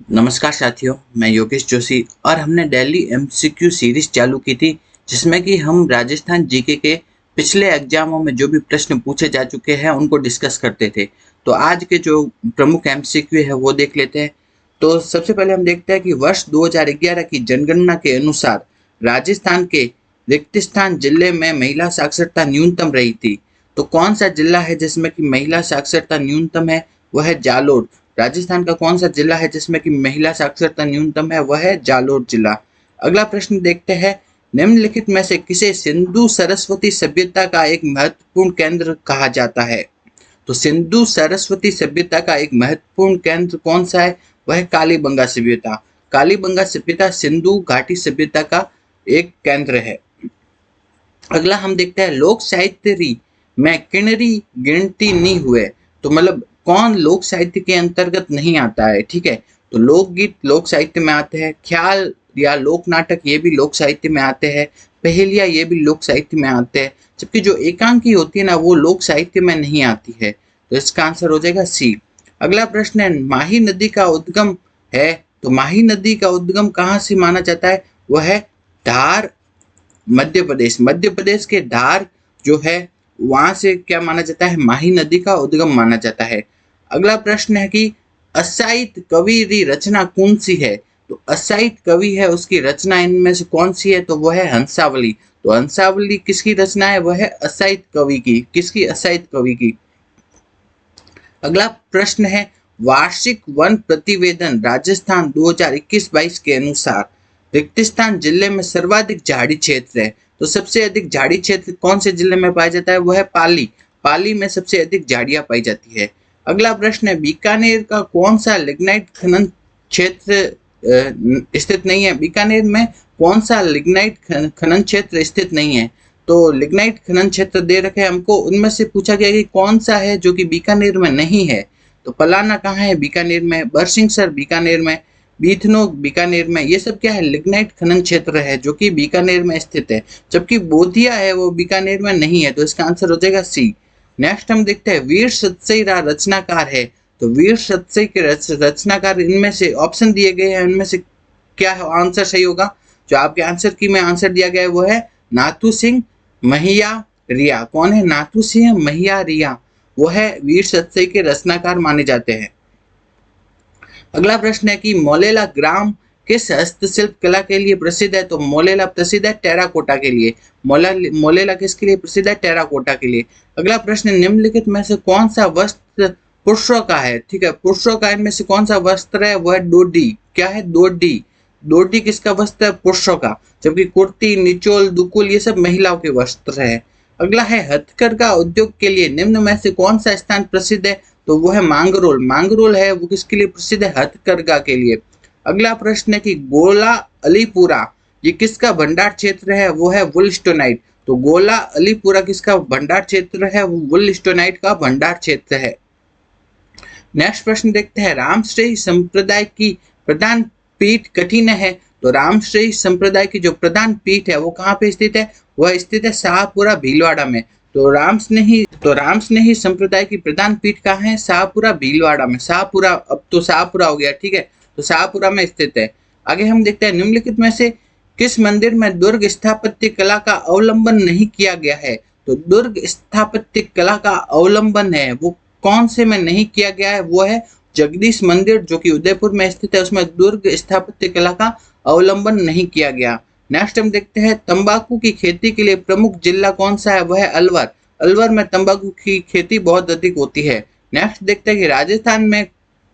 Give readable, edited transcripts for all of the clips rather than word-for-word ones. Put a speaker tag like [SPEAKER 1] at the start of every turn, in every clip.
[SPEAKER 1] नमस्कार साथियों, मैं योगेश जोशी और हमने डेली एमसीक्यू सीरीज चालू की थी जिसमें कि हम राजस्थान जीके के पिछले एग्जामों में जो भी प्रश्न पूछे जा चुके हैं उनको डिस्कस करते थे। तो आज के जो प्रमुख एमसीक्यू है वो देख लेते हैं। तो सबसे पहले हम देखते हैं कि वर्ष 2011 की जनगणना के अनुसार राजस्थान के रिक्तिस्थान जिले में महिला साक्षरता न्यूनतम रही थी। तो कौन सा जिला है जिसमें कि महिला साक्षरता न्यूनतम है? वह है जालोर। राजस्थान का कौन सा जिला है जिसमें कि महिला साक्षरता न्यूनतम है? वह है जालोर जिला। अगला प्रश्न देखते हैं, निम्नलिखित में से किसे सिंधु सरस्वती सभ्यता का एक महत्वपूर्ण केंद्र कहा जाता है? तो सिंधु सरस्वती सभ्यता का एक महत्वपूर्ण केंद्र कौन सा है? वह कालीबंगा सभ्यता। कालीबंगा सभ्यता सिंधु घाटी सभ्यता का एक केंद्र है। अगला हम देखते हैं, लोक साहित्य में किन्नरी गिनती नहीं हुए। तो मतलब कौन लोक साहित्य के अंतर्गत नहीं आता है? ठीक है, तो लोकगीत लोक साहित्य में आते हैं, ख्याल या लोक नाटक ये भी लोक साहित्य में आते हैं, पहेलियां ये भी लोक साहित्य में आते हैं, जबकि जो एकांकी होती है ना वो लोक साहित्य में नहीं आती है। तो इसका आंसर हो जाएगा सी। अगला प्रश्न है, माही नदी का उद्गम है। तो माही नदी का उद्गम कहाँ से माना जाता है? वह है धार, मध्य प्रदेश। मध्य प्रदेश के धार जो है वहां से क्या माना जाता है? माही नदी का उद्गम माना जाता है। अगला प्रश्न है कि असाहित कवि री रचना कौन सी है? तो असाहित कवि है उसकी रचना इनमें से कौन सी है? तो वह है हंसावली। तो हंसावली किसकी रचना है? वह है असाहित कवि की। किसकी? असाहित कवि की। अगला प्रश्न है, वार्षिक वन प्रतिवेदन राजस्थान 2021-22 के अनुसार रिक्तिस्थान जिले में सर्वाधिक झाड़ी क्षेत्र है। तो सबसे अधिक झाड़ी क्षेत्र कौन से जिले में पाया जाता है? वह है पाली। पाली में सबसे अधिक झाड़ियां पाई जाती है। अगला प्रश्न है, बीकानेर का कौन सा लिग्नाइट खनन क्षेत्र स्थित नहीं है? बीकानेर में कौन सा लिग्नाइट खनन क्षेत्र स्थित नहीं है? तो लिग्नाइट खनन क्षेत्र दे रखे हैं हमको, उनमें से पूछा गया कि कौन सा है जो कि बीकानेर में नहीं है। तो पलाना कहाँ है? बीकानेर में। बरसिंहसर बीकानेर में। बीथनोक बीकानेर में। ये सब क्या है? लिग्नाइट खनन क्षेत्र है जो कि बीकानेर में स्थित है, जबकि बोधिया है वो बीकानेर में नहीं है। तो इसका आंसर हो जाएगा सी। नेक्स्ट हम देखते हैं, वीर सतसई रचनाकार है। तो वीर सतसई के रचनाकार इनमें से ऑप्शन दिए गए हैं, इनमें से क्या आंसर सही होगा? जो आपके आंसर की में आंसर दिया गया है वो है नाथू सिंह महिया रिया। कौन है नाथू सिंह महिया रिया? वो है वीर सतसई के रचनाकार माने जाते हैं। अगला प्रश्न है कि मोलेला ग्राम किस हस्तशिल्प कला के लिए प्रसिद्ध है? तो मोलेला प्रसिद्ध है टेराकोटा के लिए। मोलेला किसके लिए प्रसिद्ध है? टेराकोटा के लिए। अगला प्रश्न, निम्नलिखित में से कौन सा वस्त्र पुरुषों का है? ठीक है, पुरुषों का इनमें से कौन सा वस्त्र है? वह डोडी। क्या है? डोडी। डोडी किसका वस्त्र है? पुरुषों का। जबकि कुर्ती, निचोल, दुकुल ये सब महिलाओं के वस्त्र है। अगला है, हथकरघा उद्योग के लिए निम्न में से कौन सा स्थान प्रसिद्ध है? तो वो है मांगरोल। मांगरोल है वो किसके लिए प्रसिद्ध है? हथकरघा के लिए। अगला प्रश्न है कि गोला अलीपुरा ये किसका भंडार क्षेत्र है? वो है वुलस्टोनाइट। तो गोला अलीपुरा किसका भंडार क्षेत्र है? वो वुलस्टोनाइट का भंडार क्षेत्र है। नेक्स्ट प्रश्न देखते हैं, रामश्रेय संप्रदाय की प्रधान पीठ कठिन है। तो रामश्रेय संप्रदाय की जो प्रधान पीठ है वो कहाँ पे स्थित है? वह स्थित है शाहपुरा भीलवाड़ा में। तो रामस्नेही संप्रदाय की प्रधान पीठ कहाँ है? शाहपुरा भीलवाड़ा में। शाहपुरा, अब तो शाहपुरा हो गया, ठीक है, तो शाहपुरा में स्थित है। आगे हम देखते हैं, निम्नलिखित में से किस मंदिर में दुर्ग स्थापत्य कला का अवलंबन नहीं किया गया है? तो दुर्ग स्थापत्य कला का अवलंबन है वो कौन से में नहीं किया गया है? वो है जगदीश मंदिर जो कि उदयपुर में स्थित है, उसमें दुर्ग स्थापत्य कला का अवलंबन नहीं किया गया। नेक्स्ट हम देखते हैं, तंबाकू की खेती के लिए प्रमुख जिला कौन सा है? वह है अलवर। अलवर में तंबाकू की खेती बहुत अधिक होती है। नेक्स्ट देखते हैं कि राजस्थान में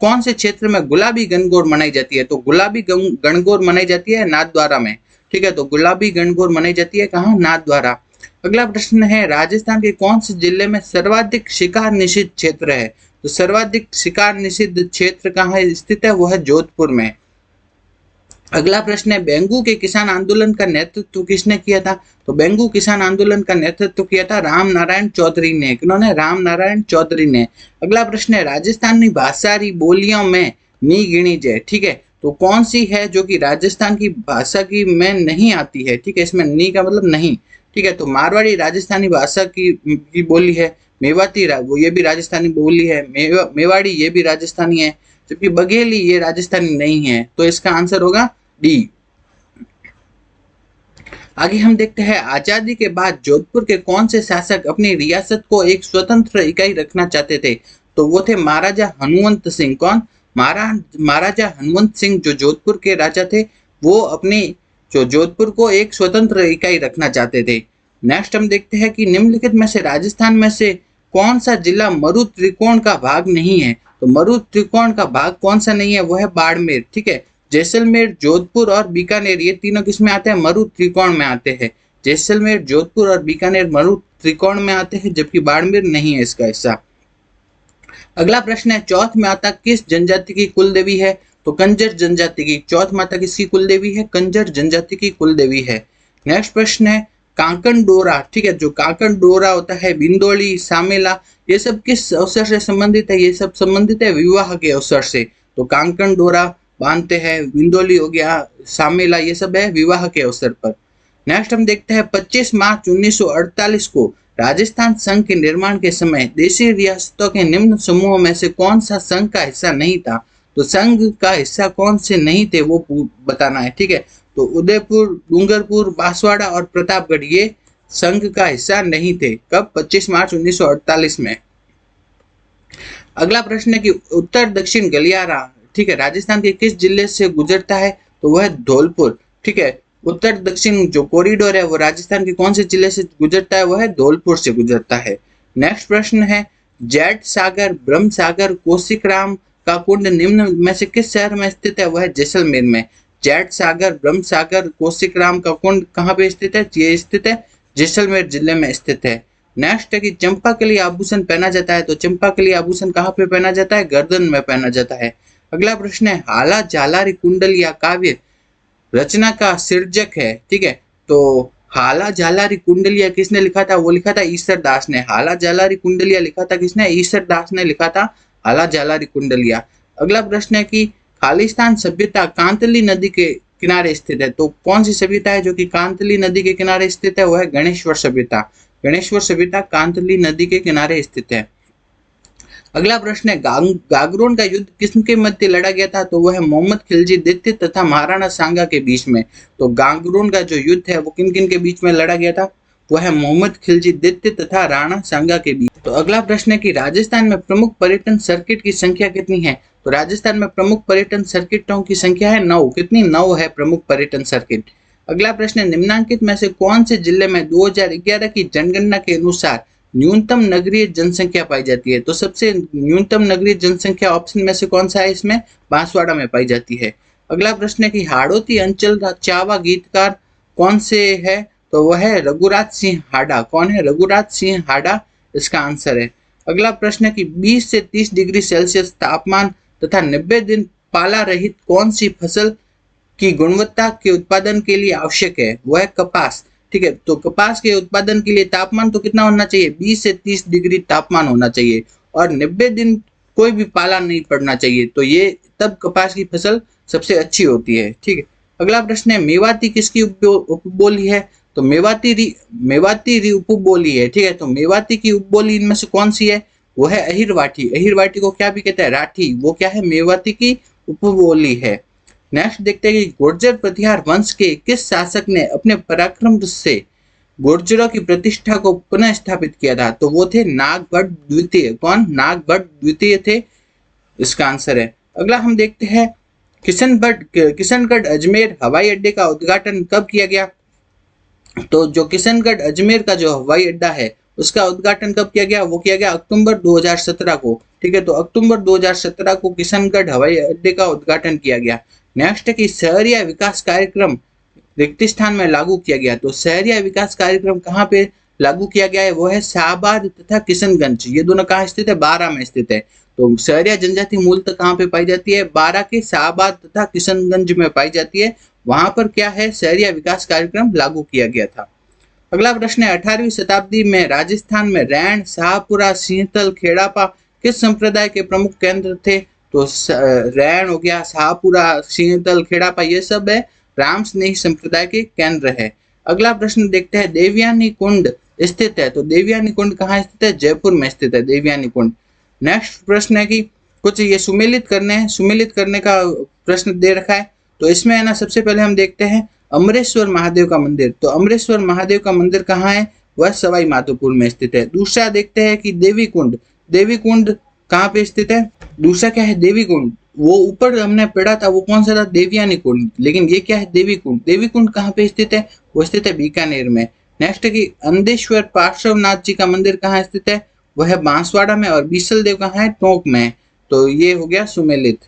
[SPEAKER 1] कौन से क्षेत्र में गुलाबी गणगौर मनाई जाती है? तो गुलाबी गणगौर मनाई जाती है नाथद्वारा में। ठीक है, तो गुलाबी गणगौर मनाई जाती है कहाँ? नाथद्वारा। अगला प्रश्न है, राजस्थान के कौन से जिले में सर्वाधिक शिकार निषिद्ध क्षेत्र है? तो सर्वाधिक शिकार निषिद्ध क्षेत्र कहाँ स्थित है? वो है जोधपुर में। अगला प्रश्न है, बेंगू के किसान आंदोलन का नेतृत्व किसने किया था? तो बेंगू किसान आंदोलन का नेतृत्व किया था राम नारायण चौधरी ने। किन्होंने? राम नारायण चौधरी ने। अगला प्रश्न है, राजस्थानी भाषाई बोलियों में नी गिनी जाए। ठीक है, तो कौन सी है जो कि राजस्थान की भाषा की में नहीं आती है? ठीक है, इसमें नी का मतलब नहीं। ठीक है, तो मारवाड़ी राजस्थानी भाषा की बोली है। मेवाती वो ये भी राजस्थानी बोली है। मेवाड़ी ये भी राजस्थानी है। जबकि बघेली ये राजस्थानी नहीं है, तो इसका आंसर होगा डी। आगे हम देखते हैं, आजादी के बाद जोधपुर के कौन से शासक अपनी रियासत को एक स्वतंत्र इकाई रखना चाहते थे? तो वो थे महाराजा हनुमंत सिंह। कौन? महाराजा हनुमंत सिंह जो जोधपुर के राजा थे, वो अपनी जो जोधपुर को एक स्वतंत्र इकाई रखना चाहते थे। नेक्स्ट हम देखते हैं कि निम्नलिखित में से राजस्थान में से कौन सा जिला मरु त्रिकोण का भाग नहीं है? तो मरु त्रिकोण का भाग कौन सा नहीं है? वो है बाड़मेर। ठीक है, जैसलमेर, जोधपुर और बीकानेर ये तीनों किस में आते हैं? मरु त्रिकोण में आते हैं। जैसलमेर, जोधपुर और बीकानेर मरु त्रिकोण में आते हैं, जबकि बाड़मेर नहीं है इसका हिस्सा। अगला प्रश्न है, चौथ माता किस जनजाति की कुल देवी है? तो कंजर जनजाति की। चौथ माता किसकी कुल देवी है? कंजर जनजाति की कुल देवी है। नेक्स्ट प्रश्न है, कांकन डोरा, ठीक है, जो कांकन डोरा होता है, बिंदोली, सामेला, ये सब किस अवसर से संबंधित है? ये सब संबंधित है विवाह के अवसर से। तो कांकन डोरा बांधते हैं, बिंदोली हो गया, सामेला, ये सब है विवाह के अवसर पर। नेक्स्ट हम देखते हैं, 25 मार्च 1948 को राजस्थान संघ के निर्माण के समय देशी रियासतों के निम्न समूहों में से कौन सा संघ का हिस्सा नहीं था? तो संघ का हिस्सा कौन से नहीं थे वो बताना है। ठीक है, तो उदयपुर, डूंगरपुर, बांसवाड़ा और प्रतापगढ़ ये संघ का हिस्सा नहीं थे। कब? 25 मार्च 1948 में। अगला प्रश्न है कि उत्तर दक्षिण गलियारा, ठीक है, राजस्थान के किस जिले से गुजरता है? तो वह धौलपुर। ठीक है, उत्तर दक्षिण जो कॉरिडोर है वो राजस्थान के कौन से जिले से गुजरता है? वह धौलपुर से गुजरता है। नेक्स्ट प्रश्न है, जेठ सागर, ब्रह्म सागर, कौशिकराम का कुंड निम्न में से किस शहर में स्थित है? वह जैसलमेर में। जेठ सागर, ब्रह्म सागर, कौशिकराम का कुंड कहाँ पे स्थित है? ये स्थित है जैसलमेर जिले में स्थित है। नेक्स्ट है कि चंपा के लिए आभूषण पहना जाता है, तो चंपा के लिए आभूषण कहाँ पे पहना जाता है? गर्दन में पहना जाता है। अगला प्रश्न है, हाला जालारी कुंडलिया काव्य रचना का सिर्जक है। ठीक है, तो हाला जालारी कुंडलिया किसने लिखा था? वो लिखा था ईसर दास ने। हाला जालारी कुंडलिया लिखा था किसने? ईसर दास ने लिखा था हाला जालारी कुंडलिया। अगला प्रश्न है कि खालिस्तान सभ्यता कांतली नदी के किनारे स्थित है, तो कौन सी सभ्यता है जो कि कांतली नदी के किनारे स्थित है? वह है गणेश्वर सभ्यता। गणेश्वर सभ्यता कांतली नदी के किनारे स्थित है। अगला प्रश्न है, गागरोन का युद्ध किसके मध्य लड़ा गया था? तो वह मोहम्मद खिलजी द्वितीय तथा महाराणा सांगा के बीच में। तो गागरोन का जो युद्ध है वो किन किन के बीच में लड़ा गया था? वह मोहम्मद खिलजी द्वितीय तथा राणा सांगा के बीच। तो अगला प्रश्न है कि राजस्थान में प्रमुख पर्यटन सर्किट की संख्या कितनी है? तो राजस्थान में प्रमुख पर्यटन सर्किटों की संख्या है 9। कितनी? 9 है प्रमुख पर्यटन सर्किट। अगला प्रश्न है, निम्नांकित में से कौन से जिले में 2011 की जनगणना के अनुसार न्यूनतम नगरीय जनसंख्या पाई जाती है? तो सबसे न्यूनतम नगरीय जनसंख्या ऑप्शन में से कौन सा है? इसमें बांसवाड़ा में पाई जाती है। अगला प्रश्न है कि हाड़ौती अंचल चावा गीतकार कौन से है? तो वह है रघुराज सिंह हाडा। कौन है? रघुराज सिंह हाडा इसका आंसर है। अगला प्रश्न है कि 20 से 30 डिग्री सेल्सियस तापमान तथा 90 दिन पाला रहित कौन सी फसल की गुणवत्ता के उत्पादन के लिए आवश्यक है? वह है कपास। ठीक है, तो कपास के उत्पादन के लिए तापमान तो कितना होना चाहिए? 20 से 30 डिग्री तापमान होना चाहिए और 90 दिन कोई भी पाला नहीं पड़ना चाहिए, तो ये तब कपास की फसल सबसे अच्छी होती है। ठीक है, अगला प्रश्न है, मेवाती किसकी उपबोली है? तो मेवाती उपबोली है। ठीक है, तो मेवाती की उपबोली इनमें से कौन सी है? वो है अहिरवाठी। अहिरवाठी को क्या भी कहते हैं? राठी। वो क्या है? मेवाती की उपबोली है। नेक्स्ट देखते हैं कि गुर्जर प्रतिहार वंश के किस शासक ने अपने पराक्रम से गुर्जरों की प्रतिष्ठा को पुनः स्थापित किया था? तो वो थे नागभट्ट द्वितीय। कौन? नागभट्ट द्वितीय थे इसका आंसर है। अगला हम देखते हैं, किशनगढ़ अजमेर हवाई अड्डे का उद्घाटन कब किया गया? तो जो किशनगढ़ अजमेर का जो हवाई अड्डा है उसका उद्घाटन कब किया गया? वो किया गया अक्टूबर 2017 को। ठीक है, तो अक्टूबर 2017 को किशनगढ़ हवाई अड्डे का उद्घाटन किया गया। नेक्स्ट है कि शहरिया विकास कार्यक्रम रिक्तिस्थान में लागू किया गया। तो शहरिया विकास कार्यक्रम कहाँ पे लागू किया गया है? वो है शाहबाद तथा किशनगंज। ये दोनों कहाँ स्थित है? बारां में स्थित है। तो शहरिया जनजाति मूलतः कहाँ पे पाई जाती है? बारां के शाहबाद तथा किशनगंज में पाई जाती है। वहां पर क्या है? शहरिया विकास कार्यक्रम लागू किया गया था। अगला प्रश्न है, 18वीं शताब्दी में राजस्थान में रैन, शाहपुरा, सिंहतल, खेड़ापा किस संप्रदाय के प्रमुख केंद्र थे? तो रैन हो गया, शाहपुरा, सिंहतल, खेड़ापा ये सब है राम स्नेही संप्रदाय के केंद्र है। अगला प्रश्न देखते हैं, देवयानी कुंड स्थित है। तो देवयानी कुंड कहाँ स्थित है? जयपुर में स्थित है देवयानी कुंड। नेक्स्ट प्रश्न है कि कुछ ये सुमेलित करने हैं, सुमेलित करने का प्रश्न दे रखा है। तो इसमें है ना सबसे पहले हम देखते हैं अमरेश्वर महादेव का मंदिर। तो अमरेश्वर महादेव का मंदिर कहाँ है? वह सवाई माधोपुर में स्थित है। दूसरा देखते हैं कि देवी कुंड, देवी कुंड कहाँ पे स्थित है? दूसरा क्या है? देवी कुंड। वो ऊपर हमने पढ़ा था वो कौन सा था? देवयानी कुंड, लेकिन ये क्या है? देवी कुंड। देवी कुंड कहाँ पे स्थित है? वो स्थित है बीकानेर में। नेक्स्ट है कि अंधेश्वर पार्श्वनाथ जी का मंदिर कहाँ स्थित है? वह है बांसवाड़ा में। और बीसल देव कहाँ है? टोंक में। तो ये हो गया सुमेलित।